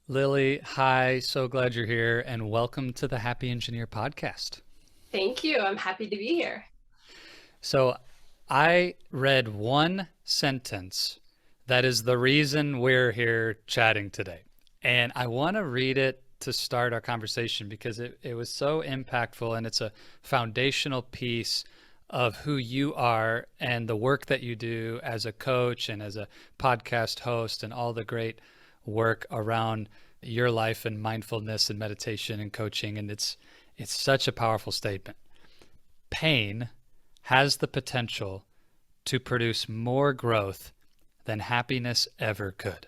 Lilly, hi, so glad you're here, and welcome to the Happy Engineer podcast. Thank you. I'm happy to be here. So, I read one sentence that is the reason we're here chatting today. And I want to read it to start our conversation because it was so impactful and it's a foundational piece of who you are and the work that you do as a coach and as a podcast host and all the great work around your life and mindfulness and meditation and coaching. And it's such a powerful statement. Pain has the potential to produce more growth than happiness ever could.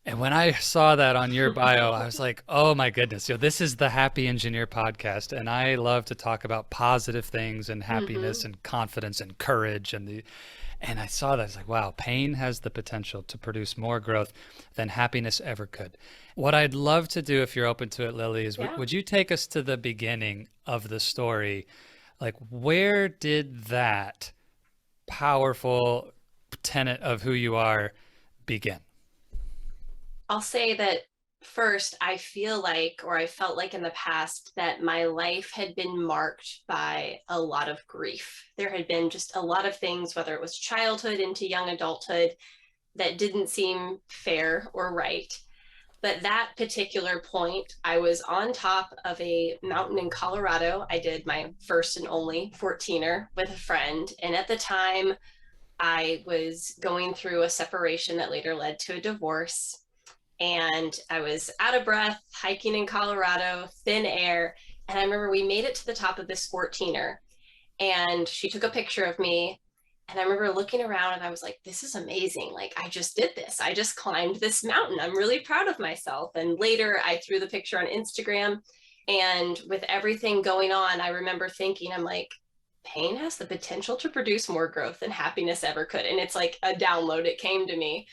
And when I saw that on your bio, I was like, oh my goodness, this is the Happy Engineer podcast. And I love to talk about positive things and happiness hmm and confidence and courage and I saw that. I was like, wow, pain has the potential to produce more growth than happiness ever could. What I'd love to do, if you're open to it, Lily, is Yeah. would you take us to the beginning of the story? Like, where did that powerful tenet of who you are begin? I'll say that first, I feel like, or I felt like in the past, that my life had been marked by a lot of grief. There had been just a lot of things, whether it was childhood into young adulthood, that didn't seem fair or right. But that particular point, I was on top of a mountain in Colorado. I did my first and only 14er with a friend. And at the time, I was going through a separation that later led to a divorce. And I was out of breath, hiking in Colorado, thin air. And I remember we made it to the top of this 14er, and she took a picture of me. And I remember looking around and I was like, this is amazing. Like, I just did this. I just climbed this mountain. I'm really proud of myself. And later I threw the picture on Instagram. And with everything going on, I remember thinking, I'm like, pain has the potential to produce more growth than happiness ever could. And it's like a download. It came to me.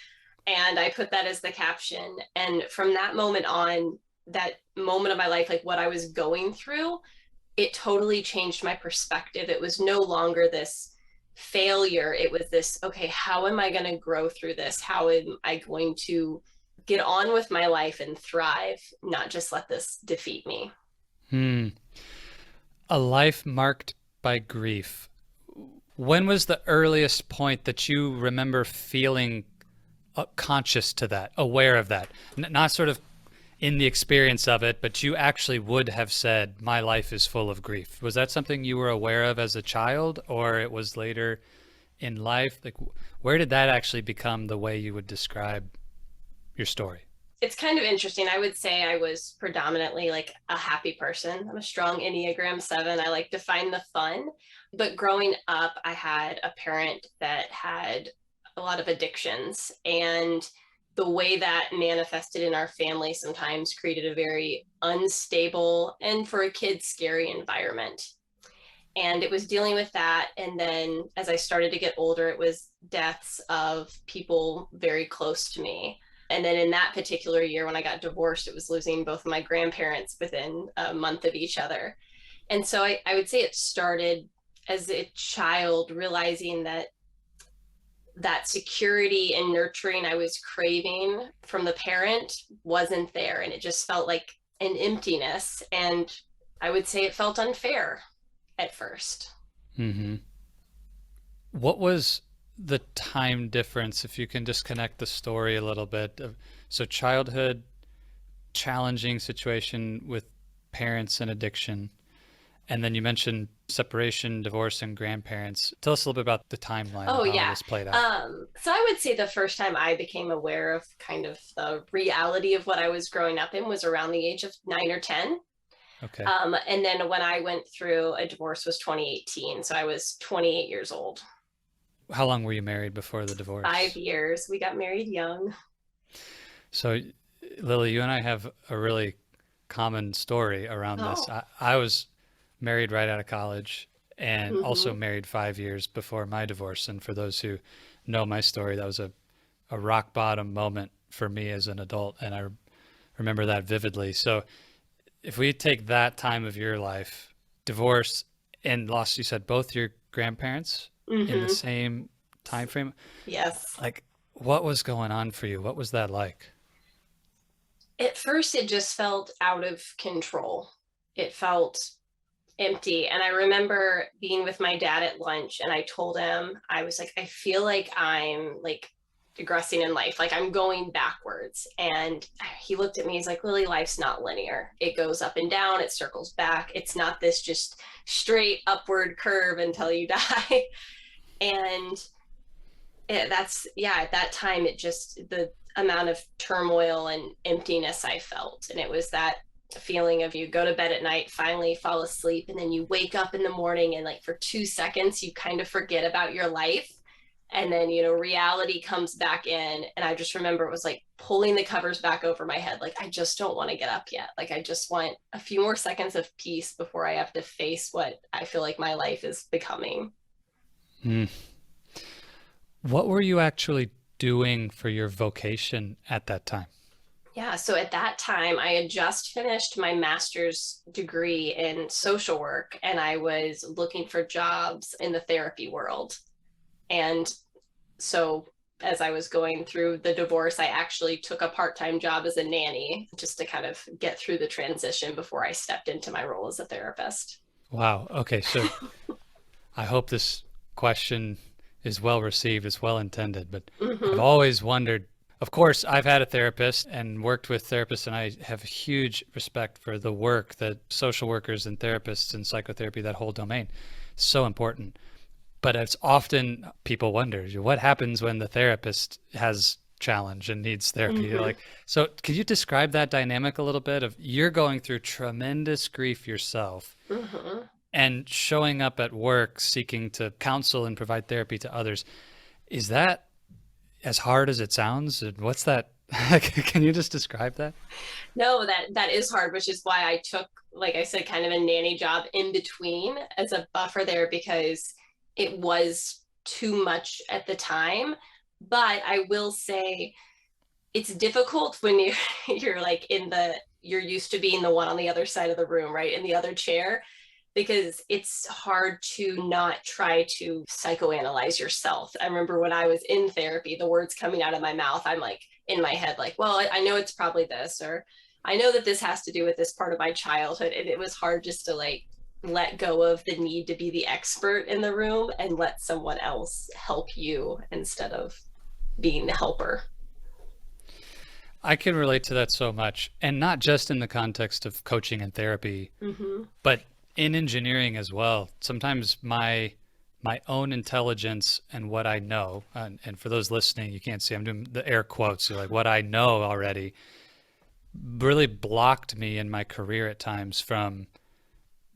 And I put that as the caption. And from that moment on, that moment of my life, like what I was going through, it totally changed my perspective. It was no longer this failure. It was this, okay, how am I going to grow through this? How am I going to get on with my life and thrive, not just let this defeat me? Hmm. A life marked by grief. When was the earliest point that you remember feeling conscious to that, aware of that? Not sort of in the experience of it, but you actually would have said, my life is full of grief. Was that something you were aware of as a child, or it was later in life? Like, where did that actually become the way you would describe your story? It's kind of interesting. I would say I was predominantly like a happy person. I'm a strong Enneagram 7. I like to find the fun. But growing up, I had a parent that had a lot of addictions. And the way that manifested in our family sometimes created a very unstable and for a kid, scary environment. And it was dealing with that. And then as I started to get older, it was deaths of people very close to me. And then in that particular year, when I got divorced, it was losing both of my grandparents within a month of each other. And so I would say it started as a child, realizing that that security and nurturing I was craving from the parent wasn't there. And it just felt like an emptiness. And I would say it felt unfair at first. Hmm. What was the time difference, if you can just connect the story a little bit? So, childhood, challenging situation with parents and addiction. And then you mentioned separation, divorce, and grandparents. Tell us a little bit about the timeline of Oh, how all yeah. this played out. So I would say the first time I became aware of kind of the reality of what I was growing up in was around the age of 9 or 10. Okay. And then when I went through a divorce was 2018. So I was 28 years old. How long were you married before the Five divorce? years. We got married young. So, Lily, you and I have a really common story around this. Oh. I was married right out of college and also hmm married 5 years before my divorce. And for those who know my story, that was a rock bottom moment for me as an adult. And I remember that vividly. So, if we take that time of your life, divorce and lost, you said both your grandparents in the hmm same time frame, Yes. like what was going on for you? What was that like? At first, it just felt out of control. It felt empty. And I remember being with my dad at lunch, and I told him, I was like, I feel like I'm like digressing in life, like I'm going backwards. And he looked at me, he's like, Lily, life's not linear. It goes up and down, it circles back. It's not this just straight upward curve until you die. And that's, yeah, at that time, it just, the amount of turmoil and emptiness I felt. And it was that feeling of you go to bed at night, finally fall asleep, and then you wake up in the morning, and like for 2 seconds, you kind of forget about your life. And then, reality comes back in. And I just remember it was like pulling the covers back over my head. Like, I just don't want to get up yet. Like, I just want a few more seconds of peace before I have to face what I feel like my life is becoming. Mm. What were you actually doing for your vocation at that time? Yeah, so at that time, I had just finished my master's degree in social work, and I was looking for jobs in the therapy world. And so as I was going through the divorce, I actually took a part-time job as a nanny just to kind of get through the transition before I stepped into my role as a therapist. Wow. Okay. So I hope this question is well received, it's well intended, but I've Mm-hmm. always wondered. Of course, I've had a therapist and worked with therapists, and I have huge respect for the work that social workers and therapists and psychotherapy, that whole domain, is so important. But it's often people wonder what happens when the therapist has challenge and needs therapy. Mm-hmm. Like, so could you describe that dynamic a little bit of you're going through tremendous grief yourself Mm-hmm. and showing up at work seeking to counsel and provide therapy to others? Is that as hard as it sounds? And what's that? Can you just describe that? No, that is hard, which is why I took, like I said, kind of a nanny job in between as a buffer there, because it was too much at the time. But I will say it's difficult when you're like you're used to being the one on the other side of the room, right? In the other chair, because it's hard to not try to psychoanalyze yourself. I remember when I was in therapy, the words coming out of my mouth, I'm like in my head, like, well, I know it's probably this, or I know that this has to do with this part of my childhood. And it was hard just to like let go of the need to be the expert in the room and let someone else help you instead of being the helper. I can relate to that so much, and not just in the context of coaching and therapy, Mm-hmm. but in engineering as well. Sometimes my own intelligence and what I know, and for those listening, you can't see, I'm doing the air quotes, so like what I know already really blocked me in my career at times from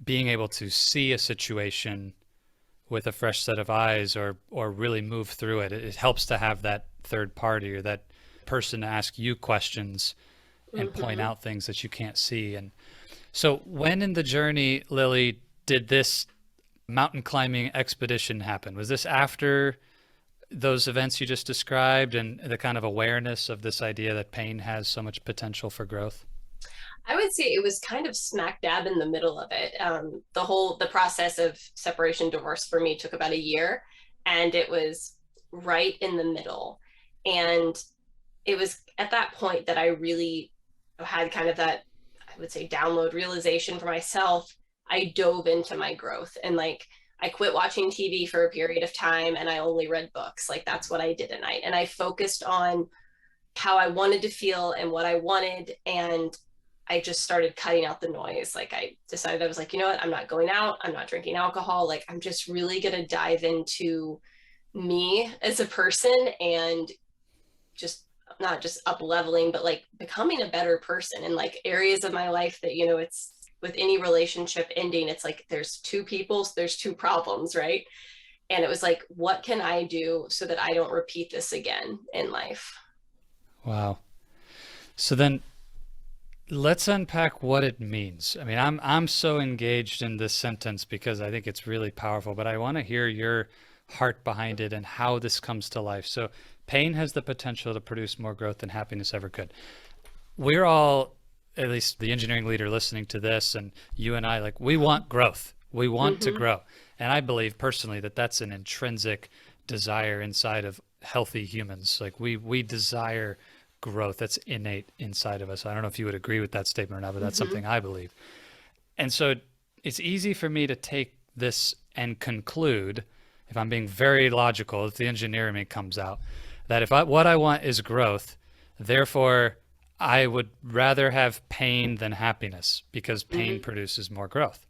being able to see a situation with a fresh set of eyes, or really move through it. It helps to have that third party or that person to ask you questions and point Mm-hmm. out things that you can't see. And so when in the journey, Lily, did this mountain climbing expedition happen? Was this after those events you just described and the kind of awareness of this idea that pain has so much potential for growth? I would say it was kind of smack dab in the middle of it. The process of separation divorce for me took about a year, and it was right in the middle. And it was at that point that I really had kind of that, I would say, download realization for myself. I dove into my growth, and like I quit watching TV for a period of time, and I only read books. Like that's what I did at night. And I focused on how I wanted to feel and what I wanted. And I just started cutting out the noise. Like I decided, I was like, you know what? I'm not going out. I'm not drinking alcohol. Like I'm just really going to dive into me as a person, and just not just up leveling, but like becoming a better person in like areas of my life that, it's with any relationship ending, it's like there's two people, so there's two problems, right? And it was like, what can I do so that I don't repeat this again in life? Wow. So then let's unpack what it means. I mean, I'm so engaged in this sentence because I think it's really powerful, but I want to hear your heart behind it and how this comes to life. So pain has the potential to produce more growth than happiness ever could. We're all, at least the engineering leader listening to this, and you and I, like, we want growth. We want to Mm-hmm. grow. And I believe personally that that's an intrinsic desire inside of healthy humans. Like we desire growth that's innate inside of us. I don't know if you would agree with that statement or not, but that's Mm-hmm. something I believe. And so it's easy for me to take this and conclude, if I'm being very logical, if the engineer in me comes out, that if what I want is growth, therefore I would rather have pain than happiness because pain Mm-hmm. produces more growth.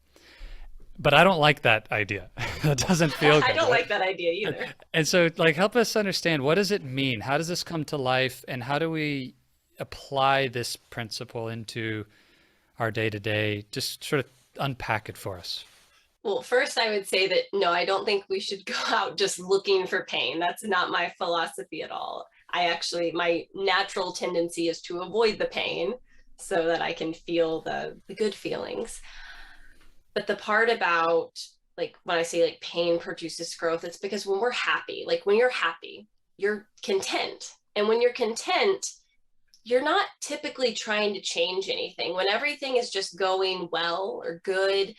But I don't like that idea. That doesn't feel I good, don't right? like that idea either. And so, like, help us understand, what does it mean? How does this come to life? And how do we apply this principle into our day to day? Just sort of unpack it for us. Well, first, I would say that no, I don't think we should go out just looking for pain. That's not my philosophy at all. My natural tendency is to avoid the pain so that I can feel the good feelings. But the part about, like, when I say like pain produces growth, it's because when we're happy, like when you're happy, you're content. And when you're content, you're not typically trying to change anything. When everything is just going well or good,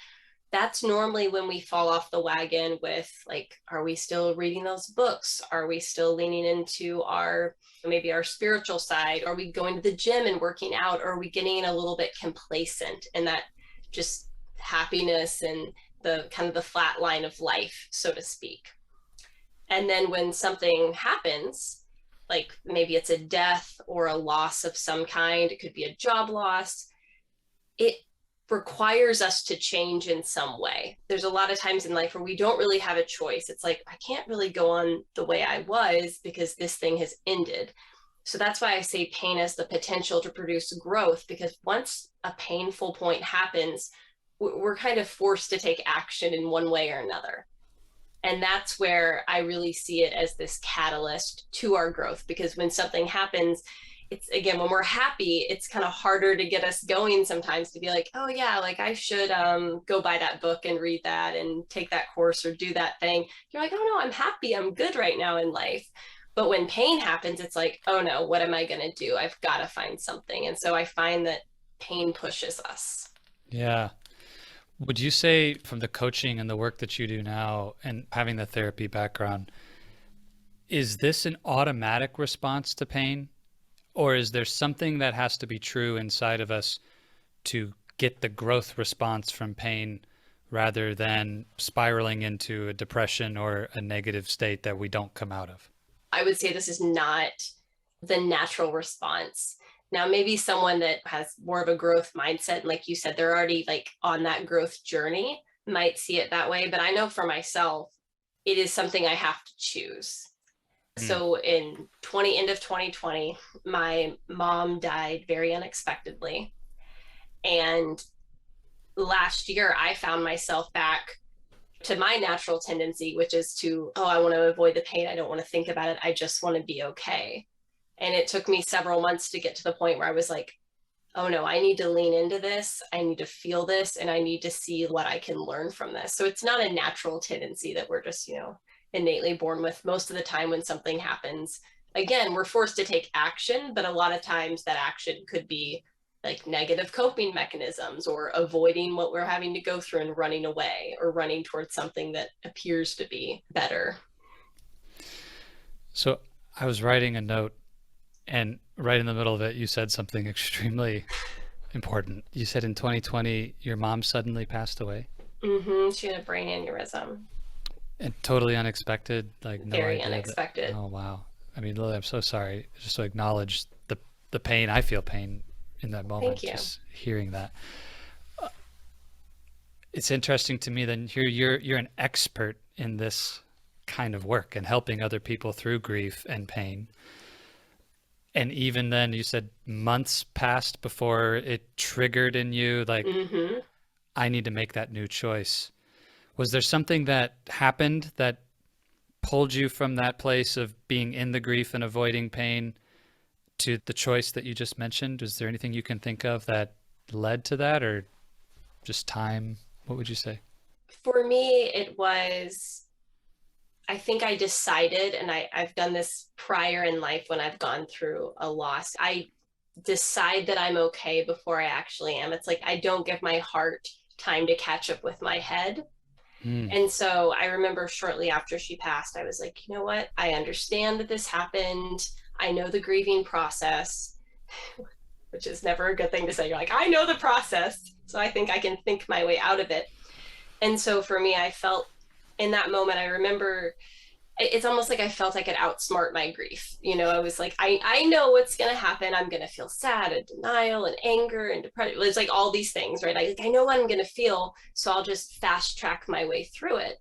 that's normally when we fall off the wagon with, like, are we still reading those books? Are we still leaning into maybe our spiritual side? Are we going to the gym and working out? Or are we getting a little bit complacent in that just happiness and the kind of the flat line of life, so to speak? And then when something happens, like maybe it's a death or a loss of some kind, it could be a job loss, it requires us to change in some way. There's a lot of times in life where we don't really have a choice. It's like, I can't really go on the way I was because this thing has ended. So that's why I say pain has the potential to produce growth, because once a painful point happens, we're kind of forced to take action in one way or another. And that's where I really see it as this catalyst to our growth, because when something happens, it's, again, when we're happy, it's kind of harder to get us going sometimes, to be like, oh yeah, like I should go buy that book and read that and take that course or do that thing. You're like, oh no, I'm happy, I'm good right now in life. But when pain happens, it's like, oh no, what am I going to do? I've got to find something. And so I find that pain pushes us. Yeah. Would you say, from the coaching and the work that you do now and having the therapy background, is this an automatic response to pain? Or is there something that has to be true inside of us to get the growth response from pain rather than spiraling into a depression or a negative state that we don't come out of? I would say this is not the natural response. Now, maybe someone that has more of a growth mindset, and like you said, they're already like on that growth journey, might see it that way. But I know for myself, it is something I have to choose. Mm. So end of 2020, my mom died very unexpectedly. And last year, I found myself back to my natural tendency, which is to, oh, I want to avoid the pain. I don't want to think about it. I just want to be okay. And it took me several months to get to the point where I was like, oh no, I need to lean into this. I need to feel this, and I need to see what I can learn from this. So it's not a natural tendency that we're just, innately born with. Most of the time when something happens, again, we're forced to take action, but a lot of times that action could be like negative coping mechanisms, or avoiding what we're having to go through and running away, or running towards something that appears to be better. So I was writing a note, and right in the middle of it, you said something extremely important. You said in 2020, your mom suddenly passed away. She had a brain aneurysm. And totally unexpected, like no Very idea that. unexpected. Oh wow. I mean, Lily, I'm so sorry. Just to acknowledge the pain. I feel pain in that moment, Thank you. just hearing that. It's interesting to me that you're an expert in this kind of work and helping other people through grief and pain. And even then, you said months passed before it triggered in you, like, hmm I need to make that new choice. Was there something that happened that pulled you from that place of being in the grief and avoiding pain to the choice that you just mentioned? Is there anything you can think of that led to that, or just time? What would you say? For me, it was, I think I decided, and I've done this prior in life when I've gone through a loss. I decide that I'm okay before I actually am. It's like I don't give my heart time to catch up with my head. Mm. And so I remember shortly after she passed, I was like, you know what? I understand that this happened. I know the grieving process, which is never a good thing to say. You're like, I know the process. So I think I can think my way out of it. And so for me, I felt in that moment, I remember it's almost like I felt I could outsmart my grief. I was like, I know what's going to happen. I'm going to feel sad and denial and anger and depression. It's like all these things, right? I know what I'm going to feel. So I'll just fast track my way through it.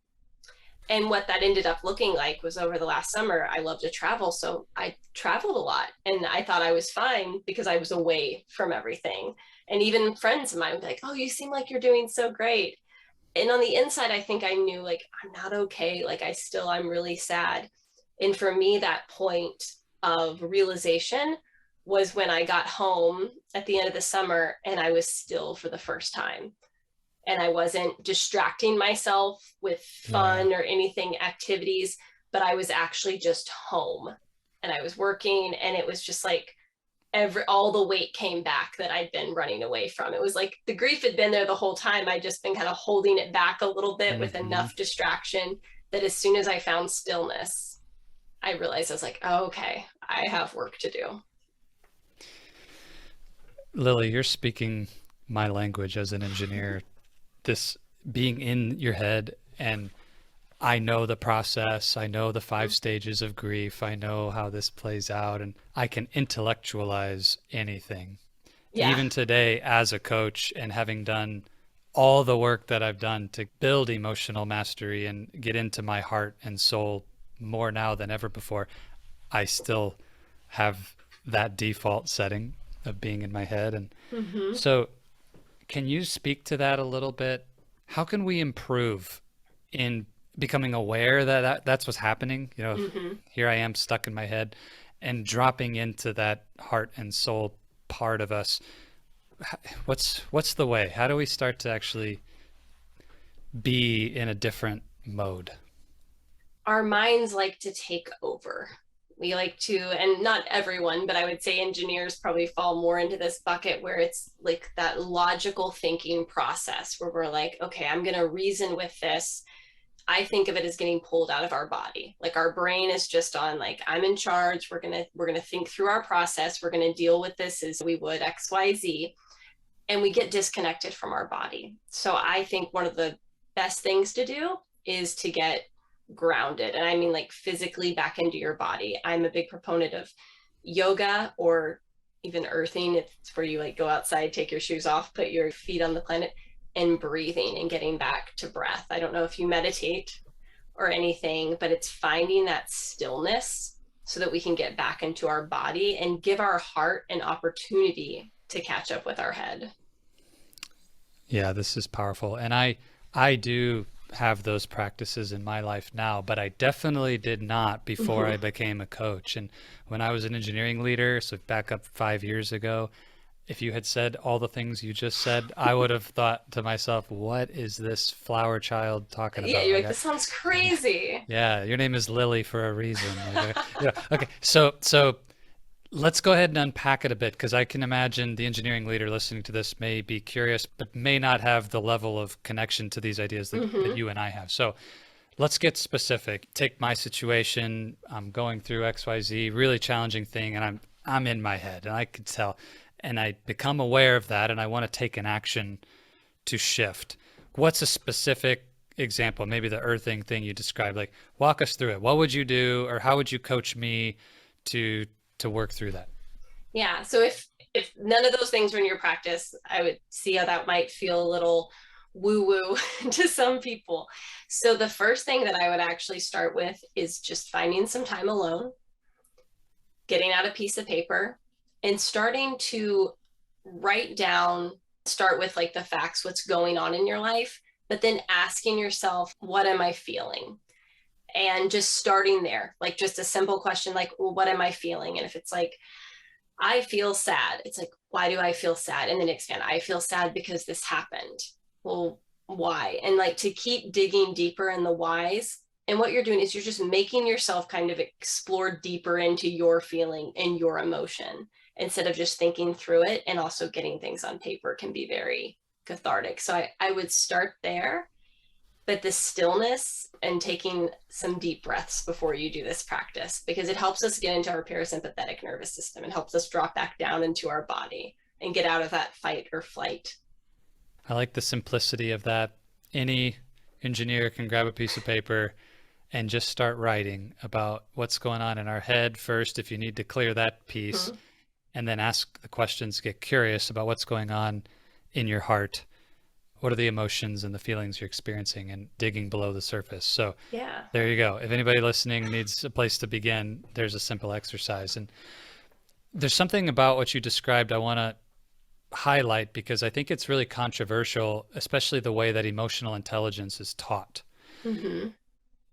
And what that ended up looking like was over the last summer, I love to travel. So I traveled a lot and I thought I was fine because I was away from everything. And even friends of mine would be like, oh, you seem like you're doing so great. And on the inside, I think I knew like, I'm not okay. Like I'm really sad. And for me, that point of realization was when I got home at the end of the summer and I was still for the first time, and I wasn't distracting myself with Yeah. fun or anything activities, but I was actually just home and I was working, and it was just like all the weight came back that I'd been running away from. It was like the grief had been there the whole time. I'd just been kind of holding it back a little bit with Hmm. enough distraction that as soon as I found stillness, I realized I was like, oh, okay, I have work to do. Lily, you're speaking my language as an engineer. This being in your head, and I know the process. I know the 5 stages of grief. I know how this plays out, and I can intellectualize anything. Yeah. Even today, as a coach, and having done all the work that I've done to build emotional mastery and get into my heart and soul more now than ever before, I still have that default setting of being in my head. And Mm-hmm. so, can you speak to that a little bit? How can we improve in becoming aware that, that's what's happening? Mm-hmm. Here I am stuck in my head, and dropping into that heart and soul part of us. What's the way? How do we start to actually be in a different mode? Our minds like to take over. We like to, and not everyone, but I would say engineers probably fall more into this bucket where it's like that logical thinking process where we're like, okay, I'm going to reason with this. I think of it as getting pulled out of our body. Like our brain is just on like, I'm in charge. We're going to think through our process. We're going to deal with this as we would XYZ, and we get disconnected from our body. So I think one of the best things to do is to get grounded. And I mean like physically back into your body. I'm a big proponent of yoga or even earthing. It's where you like go outside, take your shoes off, put your feet on the planet, and breathing and getting back to breath. I don't know if you meditate or anything, but it's finding that stillness so that we can get back into our body and give our heart an opportunity to catch up with our head. Yeah, this is powerful. And I do have those practices in my life now, but I definitely did not before Mm-hmm. I became a coach. And when I was an engineering leader, so back up 5 years ago, if you had said all the things you just said, I would have thought to myself, what is this flower child talking Yeah, about? you're Like like, this sounds crazy. yeah, your name is Lily for a reason. Like, yeah, okay. So let's go ahead and unpack it a bit, because I can imagine the engineering leader listening to this may be curious, but may not have the level of connection to these ideas that Mm-hmm. you and I have. So let's get specific. Take my situation. I'm going through XYZ, really challenging thing, and I'm in my head, and I could tell, and I become aware of that, and I want to take an action to shift. What's a specific example? Maybe the earthing thing you described. Like, walk us through it. What would you do, or how would you coach me to to work through that? Yeah. So if none of those things were in your practice, I would see how that might feel a little woo woo to some people. So the first thing that I would actually start with is just finding some time alone, getting out a piece of paper, and starting to write down, start with like the facts, what's going on in your life, but then asking yourself, what am I feeling? And just starting there, like just a simple question like, well, what am I feeling? And if it's like, I feel sad, it's like, why do I feel sad? And then expand, I feel sad because this happened. Well, why? And like to keep digging deeper in the whys. And what you're doing is you're just making yourself kind of explore deeper into your feeling and your emotion instead of just thinking through it. And also getting things on paper can be very cathartic. So I would start there. But the stillness and taking some deep breaths before you do this practice, because it helps us get into our parasympathetic nervous system and helps us drop back down into our body and get out of that fight or flight. I like the simplicity of that. Any engineer can grab a piece of paper and just start writing about what's going on in our head first, if you need to clear that piece, Mm-hmm. and then ask the questions, get curious about what's going on in your heart. What are the emotions and the feelings you're experiencing, and digging below the surface. So Yeah. there you go. If anybody listening needs a place to begin, there's a simple exercise. And there's something about what you described I want to highlight because I think it's really controversial, especially the way that emotional intelligence is taught. Mm-hmm.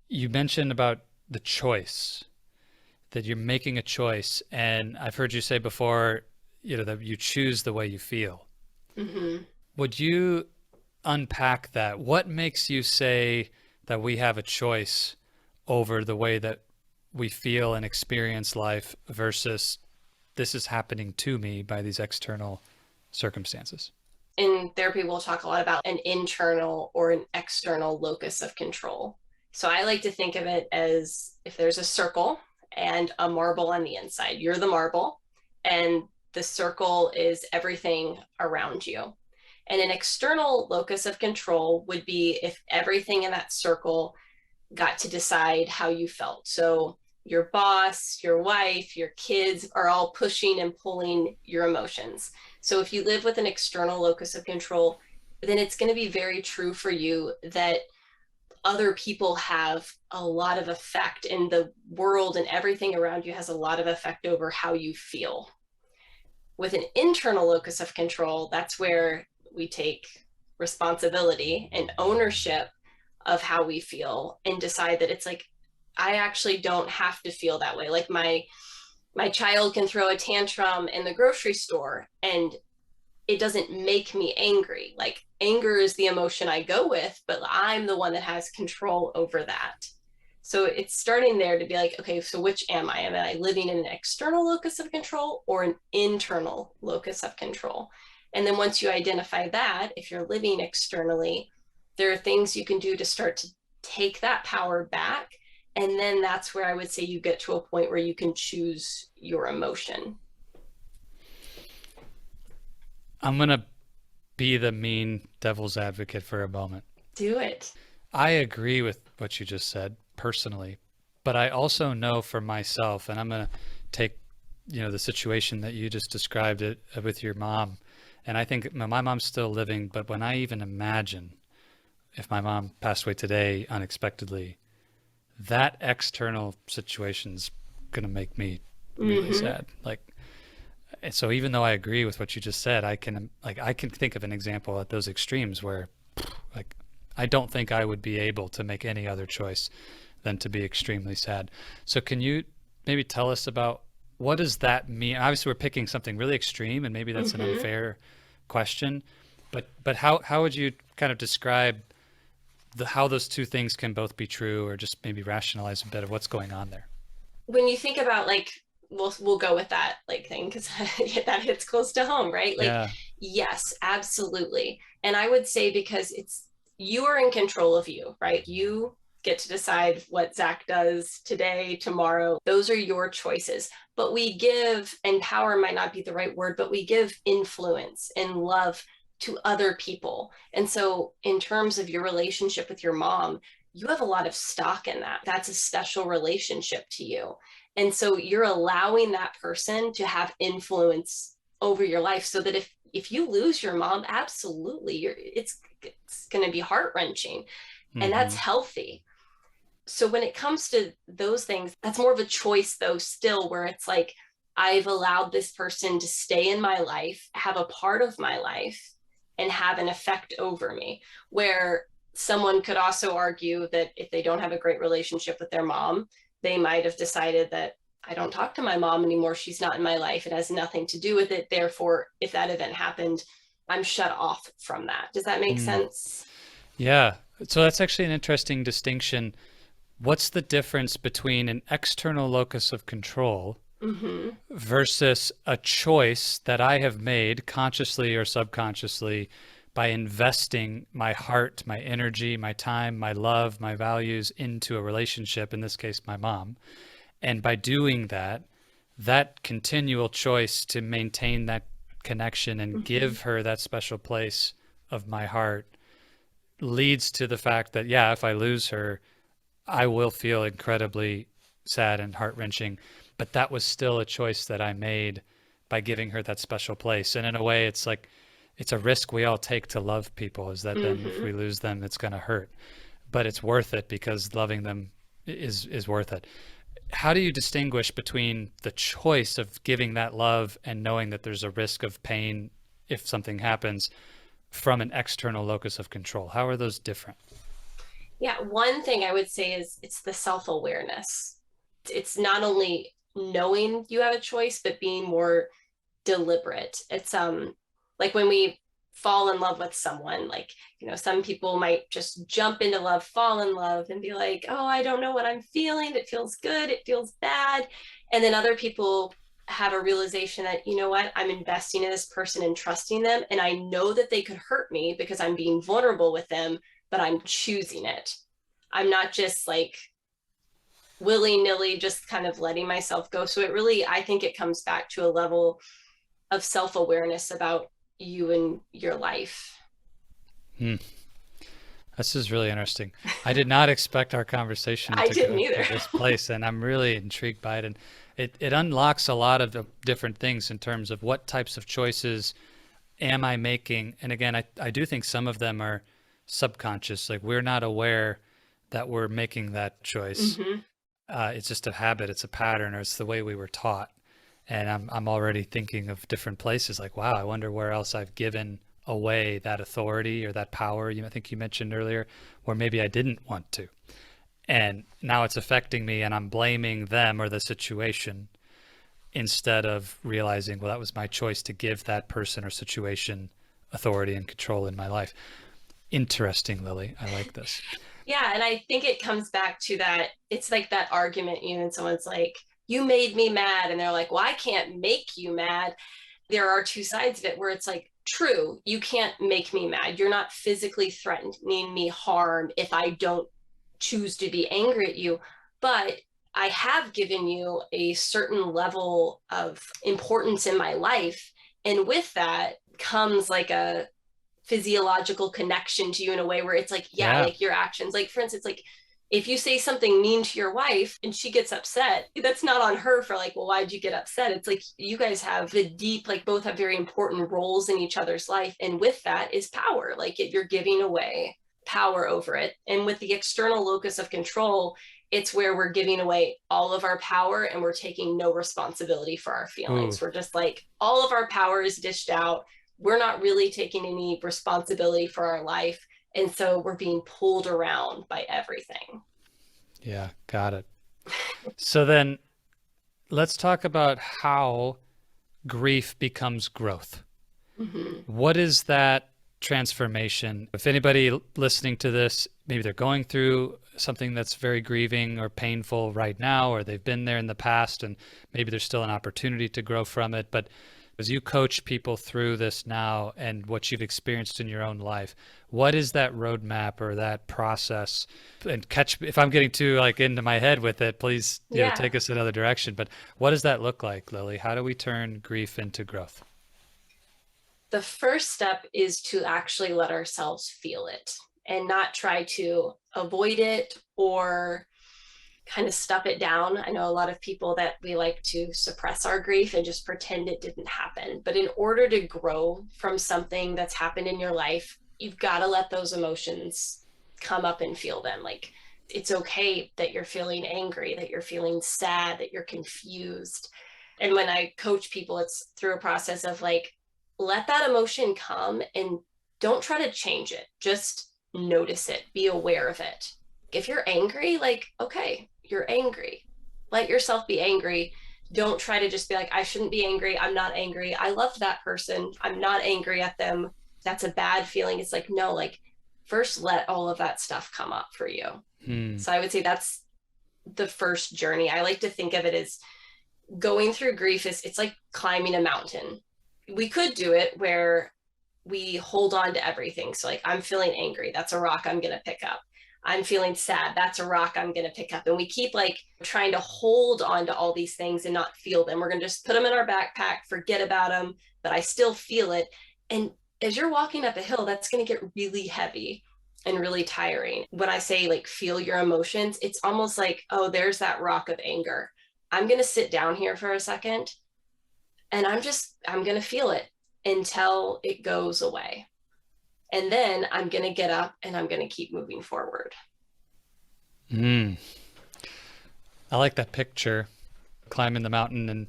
You mentioned about the choice, that you're making a choice. And I've heard you say before, that you choose the way you feel. Mm-hmm. Would you unpack that? What makes you say that we have a choice over the way that we feel and experience life versus this is happening to me by these external circumstances? In therapy, we'll talk a lot about an internal or an external locus of control. So I like to think of it as if there's a circle and a marble on the inside. You're the marble, and the circle is everything around you. And an external locus of control would be if everything in that circle got to decide how you felt. So your boss, your wife, your kids are all pushing and pulling your emotions. So if you live with an external locus of control, then it's going to be very true for you that other people have a lot of effect in the world, and everything around you has a lot of effect over how you feel. With an internal locus of control, that's where we take responsibility and ownership of how we feel and decide that it's like, I actually don't have to feel that way. Like my child can throw a tantrum in the grocery store and it doesn't make me angry. Like anger is the emotion I go with, but I'm the one that has control over that. So it's starting there to be like, okay, so which am I? Am I living in an external locus of control or an internal locus of control? And then once you identify that, if you're living externally, there are things you can do to start to take that power back. And then that's where I would say you get to a point where you can choose your emotion. I'm going to be the mean devil's advocate for a moment. Do it. I agree with what you just said personally, but I also know for myself, and I'm going to take, the situation that you just described it with your mom. And I think my mom's still living, but when I even imagine if my mom passed away today unexpectedly, that external situation's going to make me really sad. Like, and so even though I agree with what you just said, I can think of an example at those extremes where like I don't think I would be able to make any other choice than to be extremely sad. So can you maybe tell us about what does that mean? Obviously we're picking something really extreme and maybe that's an unfair question, but how would you kind of describe how those two things can both be true, or just maybe rationalize a bit of what's going on there? When you think about like, we'll go with that like thing because that hits close to home, right? Like, Yeah. yes, absolutely. And I would say because it's you are in control of you, right? You get to decide what Zach does today, tomorrow. Those are your choices. But we give, and power might not be the right word, but we give influence and love to other people. And so, in terms of your relationship with your mom, you have a lot of stock in that. That's a special relationship to you. And so you're allowing that person to have influence over your life so that if you lose your mom, absolutely, it's going to be heart-wrenching, and that's Mm-hmm. healthy. So when it comes to those things, that's more of a choice though still, where it's like I've allowed this person to stay in my life, have a part of my life, and have an effect over me. Where someone could also argue that if they don't have a great relationship with their mom, they might have decided that I don't talk to my mom anymore. She's not in my life. It has nothing to do with it. Therefore, if that event happened, I'm shut off from that. Does that make Mm. sense? Yeah. So that's actually an interesting distinction. What's the difference between an external locus of control Mm-hmm. versus a choice that I have made consciously or subconsciously by investing my heart, my energy, my time, my love, my values into a relationship, in this case, my mom. And by doing that, that continual choice to maintain that connection and Mm-hmm. give her that special place of my heart leads to the fact that, yeah, if I lose her, I will feel incredibly sad and heart wrenching. But that was still a choice that I made by giving her that special place. And in a way, it's like, it's a risk we all take to love people, is that then if Mm-hmm. we lose them, it's going to hurt. But it's worth it because loving them is worth it. How do you distinguish between the choice of giving that love and knowing that there's a risk of pain if something happens from an external locus of control? How are those different? Yeah, one thing I would say is it's the self-awareness. It's not only knowing you have a choice, but being more deliberate. It's like when we fall in love with someone, like, some people might just jump into love, fall in love and be like, "Oh, I don't know what I'm feeling. It feels good, it feels bad." And then other people have a realization that, you know what, I'm investing in this person and trusting them, and I know that they could hurt me because I'm being vulnerable with them, but I'm choosing it. I'm not just like willy-nilly just kind of letting myself go. So it really, I think it comes back to a level of self-awareness about you and your life. Hmm. This is really interesting. I did not expect our conversation I to didn't go either. to this place, and I'm really intrigued by it. And it unlocks a lot of different things in terms of what types of choices am I making. And again, I do think some of them are subconscious. Like we're not aware that we're making that choice. Mm-hmm. It's just a habit, it's a pattern, or it's the way we were taught. And I'm already thinking of different places like, wow, I wonder where else I've given away that authority or that power. I think you mentioned earlier, where maybe I didn't want to. And now it's affecting me and I'm blaming them or the situation instead of realizing, well, that was my choice to give that person or situation authority and control in my life. Interesting, Lily. I like this. Yeah, and I think it comes back to that. It's like that argument, and someone's like, "You made me mad," and they're like, "Well, I can't make you mad." There are two sides of it where it's like, true, you can't make me mad. You're not physically threatening me harm if I don't choose to be angry at you. But I have given you a certain level of importance in my life. And with that comes like a physiological connection to you in a way where it's like, yeah, Yeah. like your actions, like for instance, like if you say something mean to your wife and she gets upset, that's not on her for like, well, why'd you get upset? It's like you guys have the deep, like both have very important roles in each other's life. And with that is power. Like you're giving away power over it. And with the external locus of control, it's where we're giving away all of our power and we're taking no responsibility for our Ooh. feelings. We're just like, all of our power is dished out. We're not really taking any responsibility for our life. And so we're being pulled around by everything. Yeah. Got it. So then let's talk about how grief becomes growth. Mm-hmm. What is that transformation? If anybody listening to this, maybe they're going through something that's very grieving or painful right now, or they've been there in the past, and maybe there's still an opportunity to grow from it. But as you coach people through this now and what you've experienced in your own life, what is that roadmap or that process? And catch if I'm getting too like into my head with it, please, Yeah. take us another direction. But what does that look like, Lily? How do we turn grief into growth? The first step is to actually let ourselves feel it and not try to avoid it or kind of stuff it down. I know a lot of people that we like to suppress our grief and just pretend it didn't happen. But in order to grow from something that's happened in your life, you've got to let those emotions come up and feel them. Like it's okay that you're feeling angry, that you're feeling sad, that you're confused. And when I coach people, it's through a process of like, let that emotion come and don't try to change it. Just notice it, be aware of it. If you're angry, like, okay, you're angry. Let yourself be angry. Don't try to just be like, I shouldn't be angry. I'm not angry. I loved that person. I'm not angry at them. That's a bad feeling. It's like, no, like, first let all of that stuff come up for you. Hmm. So I would say that's the first journey. I like to think of it as going through grief is it's like climbing a mountain. We could do it where we hold on to everything. So, like, I'm feeling angry. That's a rock I'm going to pick up. I'm feeling sad. That's a rock I'm going to pick up. And we keep like trying to hold on to all these things and not feel them. We're going to just put them in our backpack, forget about them, but I still feel it. And as you're walking up a hill, that's going to get really heavy and really tiring. When I say like feel your emotions, it's almost like, oh, there's that rock of anger. I'm going to sit down here for a second and I'm going to feel it until it goes away. And then I'm going to get up and I'm going to keep moving forward. Mm. I like that picture, climbing the mountain and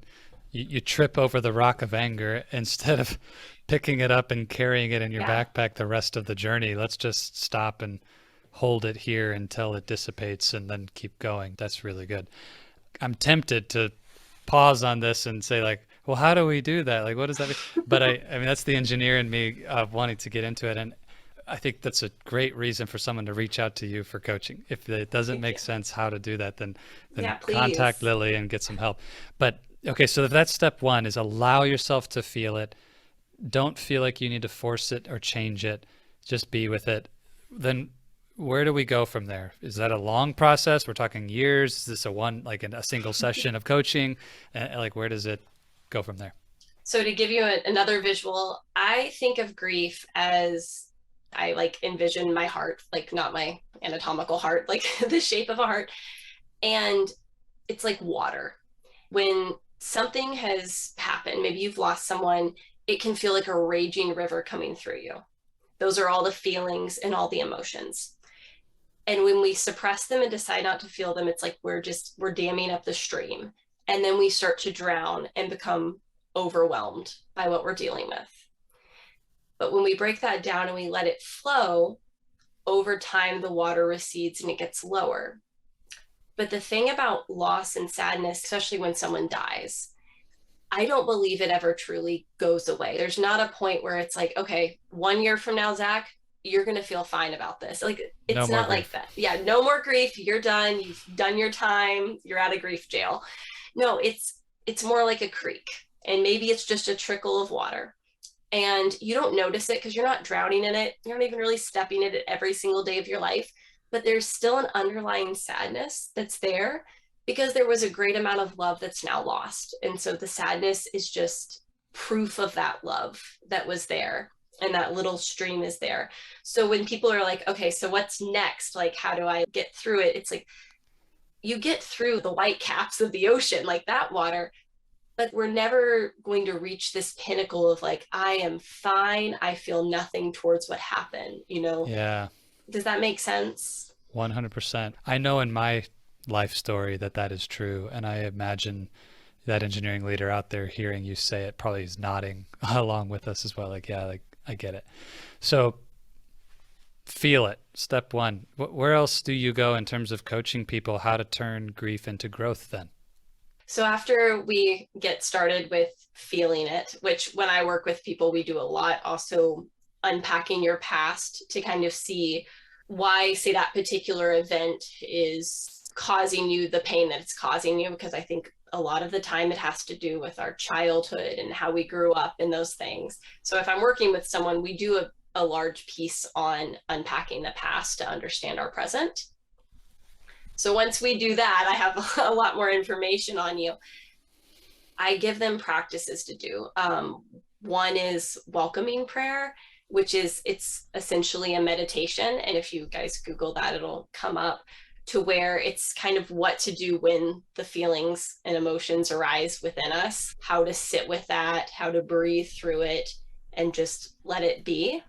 you trip over the rock of anger instead of picking it up and carrying it in your Yeah. backpack the rest of the journey. Let's just stop and hold it here until it dissipates and then keep going. That's really good. I'm tempted to pause on this and say like, well, how do we do that? Like, what does that mean? But I mean, that's the engineer in me wanting to get into it. And I think that's a great reason for someone to reach out to you for coaching. If it doesn't Thank make you. sense how to do that, then Yeah, contact please. Lilly and get some help. But okay, so if that's step one is allow yourself to feel it. Don't feel like you need to force it or change it. Just be with it. Then where do we go from there? Is that a long process? We're talking years. Is this a one like a single session of coaching? Like where does it go from there? So to give you another visual, I think of grief as I like envision my heart, like not my anatomical heart, like the shape of a heart. And it's like water. When something has happened, maybe you've lost someone, it can feel like a raging river coming through you. Those are all the feelings and all the emotions. And when we suppress them and decide not to feel them, it's like we're damming up the stream. And then we start to drown and become overwhelmed by what we're dealing with. But when we break that down and we let it flow, over time the water recedes and it gets lower. But the thing about loss and sadness, especially when someone dies, I don't believe it ever truly goes away. There's not a point where it's like, okay, 1 year from now, Zach, you're going to feel fine about this. Like, No it's more not like grief. that. Yeah, no more grief. You're done. You've done your time. You're out of grief jail. No, it's more like a creek. And maybe it's just a trickle of water. And you don't notice it because you're not drowning in it. You're not even really stepping in it every single day of your life. But there's still an underlying sadness that's there because there was a great amount of love that's now lost. And so the sadness is just proof of that love that was there. And that little stream is there. So when people are like, okay, so what's next? Like, how do I get through it? It's like you get through the white caps of the ocean, like that water, but we're never going to reach this pinnacle of like, I am fine. I feel nothing towards what happened. Yeah, Does that make sense? 100%. I know in my life story that that is true. And I imagine that engineering leader out there hearing you say it probably is nodding along with us as well. Like, yeah, like I get it. So feel it. Step one. Where else do you go in terms of coaching people how to turn grief into growth then? So after we get started with feeling it, which when I work with people, we do a lot also unpacking your past to kind of see why, say, that particular event is causing you the pain that it's causing you. Because I think a lot of the time it has to do with our childhood and how we grew up and those things. So if I'm working with someone, we do a large piece on unpacking the past to understand our present. So once we do that, I have a lot more information on you. I give them practices to do. One is welcoming prayer, which is it's essentially a meditation. And if you guys Google that, it'll come up to where it's kind of what to do when the feelings and emotions arise within us, how to sit with that, how to breathe through it, and just let it be.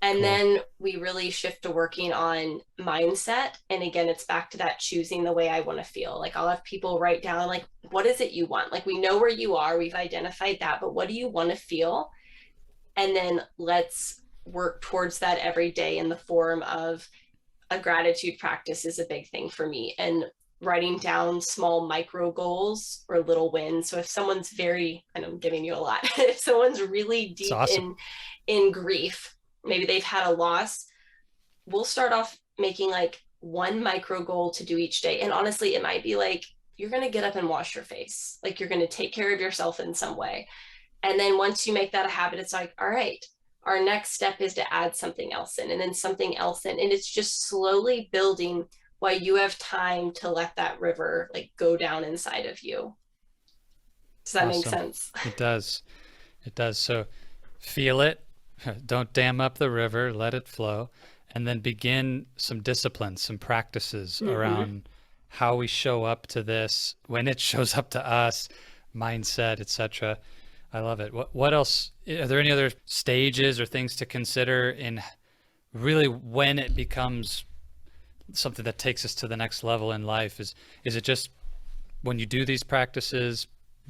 And Cool. then we really shift to working on mindset. And again, it's back to that choosing the way I want to feel. Like I'll have people write down, like, what is it you want? Like we know where you are, we've identified that, but what do you want to feel? And then let's work towards that every day in the form of a gratitude practice is a big thing for me. And writing down small micro goals or little wins. So if someone's very, and I'm giving you a lot, if someone's really It's deep awesome. in grief, maybe they've had a loss, we'll start off making like one micro goal to do each day. And honestly, it might be like, you're going to get up and wash your face. Like you're going to take care of yourself in some way. And then once you make that a habit, it's like, all right, our next step is to add something else in and then something else in. And it's just slowly building while you have time to let that river like go down inside of you. Does that make Awesome. sense? It does. It does. So feel it. Don't dam up the river, let it flow, and then begin some disciplines, some practices Mm-hmm. around how we show up to this, when it shows up to us, mindset, etc. I love it. What else? Are there any other stages or things to consider in really when it becomes something that takes us to the next level in life? Is it just when you do these practices,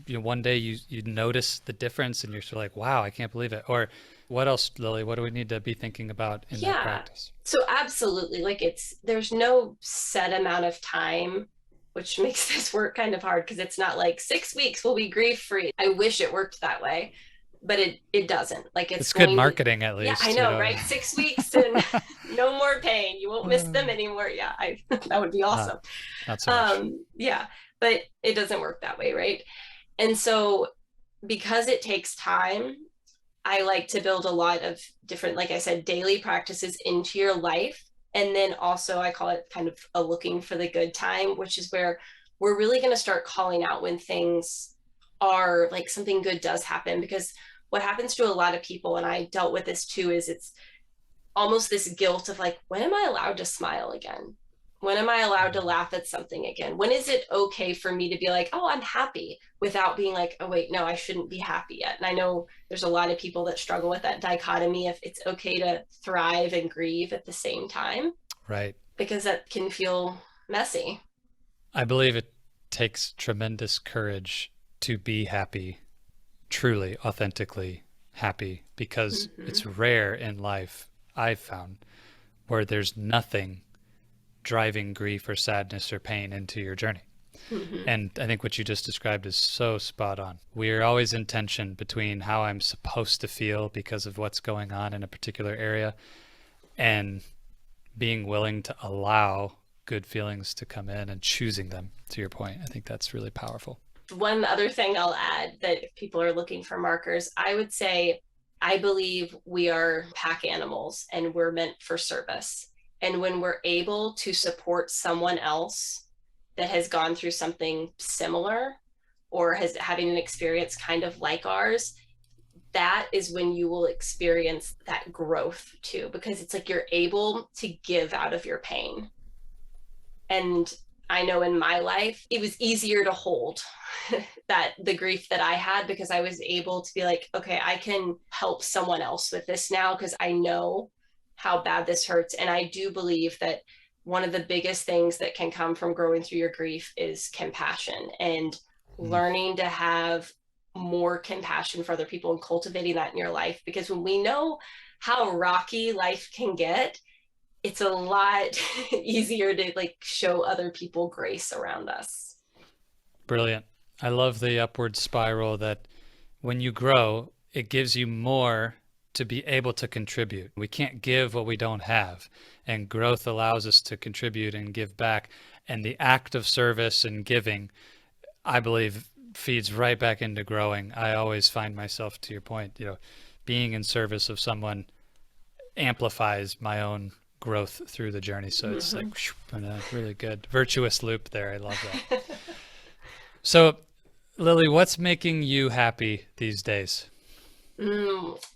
one day you notice the difference and you're sort of like, wow, I can't believe it? Or what else, Lily? What do we need to be thinking about in that Yeah. practice? So absolutely. Like there's no set amount of time, which makes this work kind of hard because it's not like 6 weeks will be grief free. I wish it worked that way, but it doesn't. Like it's It's good going to, marketing, at yeah, I least, know, right? 6 weeks and no more pain. You won't miss them anymore. Yeah, that would be not awesome. not so much. Yeah, but it doesn't work that way, right? And so because it takes time, I like to build a lot of different, like I said, daily practices into your life. And then also, I call it kind of a looking for the good time, which is where we're really going to start calling out when things are like something good does happen. Because what happens to a lot of people, and I dealt with this too, is it's almost this guilt of like, when am I allowed to smile again? When am I allowed to laugh at something again? When is it okay for me to be like, oh, I'm happy without being like, oh, wait, no, I shouldn't be happy yet? And I know there's a lot of people that struggle with that dichotomy if it's okay to thrive and grieve at the same time, Right. because that can feel messy. I believe it takes tremendous courage to be happy, truly, authentically happy, because Mm-hmm. it's rare in life, I've found, where there's nothing driving grief or sadness or pain into your journey. Mm-hmm. And I think what you just described is so spot on. We're always in tension between how I'm supposed to feel because of what's going on in a particular area and being willing to allow good feelings to come in and choosing them, to your point. I think that's really powerful. One other thing I'll add that if people are looking for markers, I would say I believe we are pack animals and we're meant for service. And when we're able to support someone else that has gone through something similar or has having an experience kind of like ours, that is when you will experience that growth too, because it's like you're able to give out of your pain. And I know in my life, it was easier to hold that the grief that I had because I was able to be like, okay, I can help someone else with this now because I know how bad this hurts. And I do believe that one of the biggest things that can come from growing through your grief is compassion and Mm. learning to have more compassion for other people and cultivating that in your life. Because when we know how rocky life can get, it's a lot easier to like show other people grace around us. Brilliant. I love the upward spiral that when you grow, it gives you more to be able to contribute. We can't give what we don't have, and growth allows us to contribute and give back. And the act of service and giving, I believe, feeds right back into growing. I always find myself, to your point, being in service of someone amplifies my own growth through the journey. So it's like Mm-hmm. a really good virtuous loop there. I love that. So, Lily, what's making you happy these days?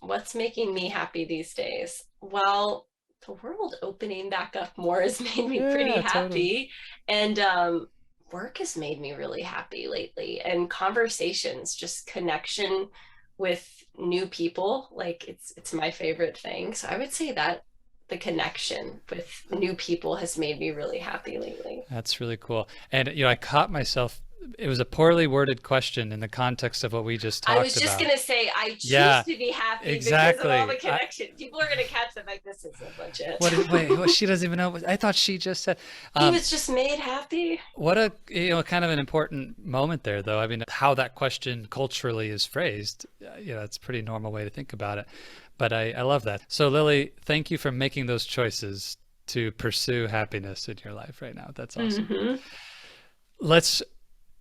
What's making me happy these days? Well, the world opening back up more has made me pretty Yeah, totally. happy. And work has made me really happy lately. And conversations, just connection with new people, like it's my favorite thing. So I would say that the connection with new people has made me really happy lately. That's really cool. And I caught myself. It was a poorly worded question in the context of what we just I talked was just about. gonna say I choose Yeah, to be happy because of all exactly. the connection. People are gonna catch them like this isn't legit. Wait, what, she doesn't even know. I thought she just said. He Um, was just made happy. what a kind of an important moment there, though. I mean, how that question culturally is phrased. It's a pretty normal way to think about it. But I love that. So, Lily, thank you for making those choices to pursue happiness in your life right now. That's awesome. Mm-hmm. Let's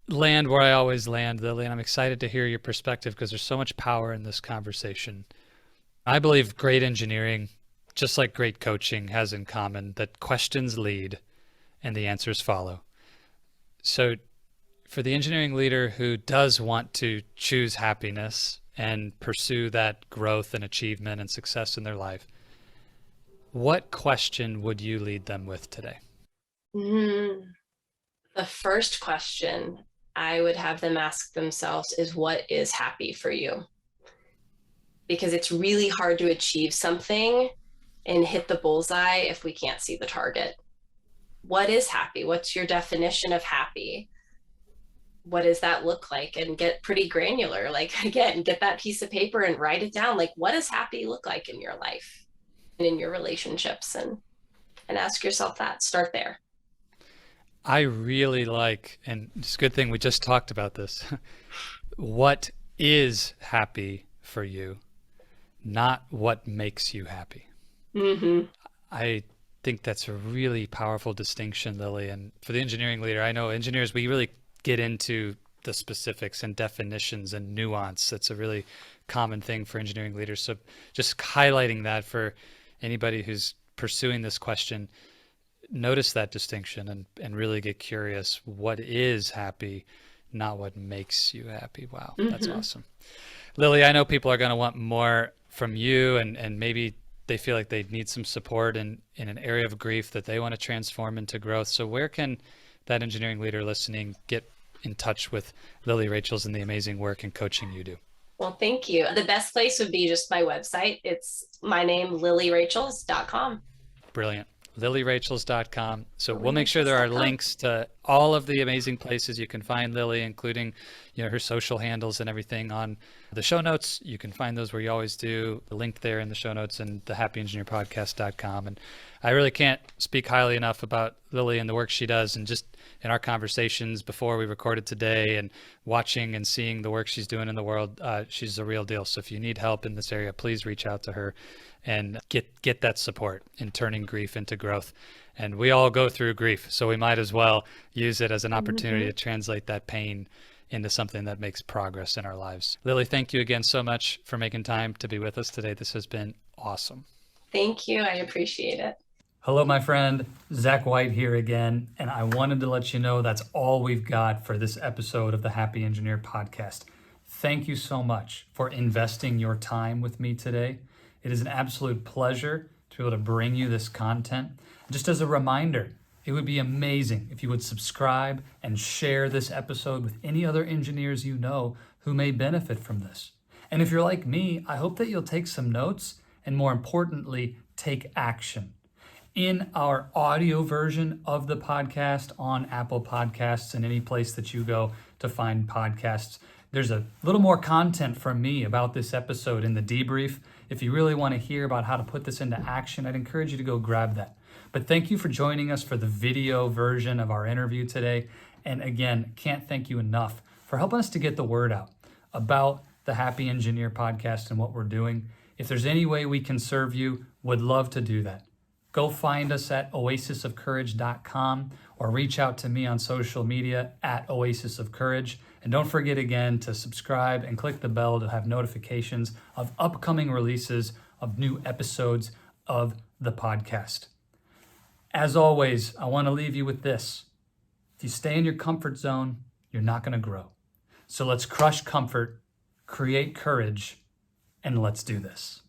land where I always land, Lily, and I'm excited to hear your perspective because there's so much power in this conversation. I believe great engineering, just like great coaching, has in common that questions lead and the answers follow. So, for the engineering leader who does want to choose happiness and pursue that growth and achievement and success in their life, what question would you lead them with today? Mm, the first question I would have them ask themselves is, what is happy for you? Because it's really hard to achieve something and hit the bullseye if we can't see the target. What is happy? What's your definition of happy? What does that look like? And get pretty granular. Like, again, get that piece of paper and write it down. Like, what does happy look like in your life and in your relationships? And ask yourself that. Start there. I really like, and it's a good thing we just talked about this. What is happy for you, not what makes you happy. Mm-hmm. I think that's a really powerful distinction, Lily. And for the engineering leader, I know engineers, we really get into the specifics and definitions and nuance. That's a really common thing for engineering leaders. So just highlighting that for anybody who's pursuing this question, notice that distinction and really get curious. What is happy, not what makes you happy? Wow, that's Mm-hmm. awesome. Lily, I know people are going to want more from you, and maybe they feel like they need some support in an area of grief that they want to transform into growth. So where can that engineering leader listening get in touch with Lilly Rachels and the amazing work and coaching you do? Well, thank you. The best place would be just my website. It's my name, lillyrachels.com. Brilliant. LillyRachels.com. So we'll make sure there are lillyrachels.com. links to all of the amazing places you can find Lily, including her social handles and everything on the show notes. You can find those where you always do. The link there in the show notes and the happyengineerpodcast.com. And I really can't speak highly enough about Lily and the work she does. And just in our conversations before we recorded today and watching and seeing the work she's doing in the world, she's a real deal. So if you need help in this area, please reach out to her and get that support in turning grief into growth. And we all go through grief, so we might as well use it as an opportunity Mm-hmm. to translate that pain into something that makes progress in our lives. Lily, thank you again so much for making time to be with us today. This has been awesome. Thank you. I appreciate it. Hello, my friend. Zach White here again, and I wanted to let you know that's all we've got for this episode of the Happy Engineer podcast. Thank you so much for investing your time with me today. It is an absolute pleasure to be able to bring you this content. Just as a reminder, it would be amazing if you would subscribe and share this episode with any other engineers you know who may benefit from this. And if you're like me, I hope that you'll take some notes and, more importantly, take action. In our audio version of the podcast on Apple Podcasts and any place that you go to find podcasts, there's a little more content from me about this episode in the debrief. If you really want to hear about how to put this into action, I'd encourage you to go grab that. But thank you for joining us for the video version of our interview today. And again, can't thank you enough for helping us to get the word out about the Happy Engineer podcast and what we're doing. If there's any way we can serve you, would love to do that. Go find us at oasisofcourage.com or reach out to me on social media at Oasis of Courage. And don't forget again to subscribe and click the bell to have notifications of upcoming releases of new episodes of the podcast. As always, I want to leave you with this. If you stay in your comfort zone, you're not going to grow. So let's crush comfort, create courage, and let's do this.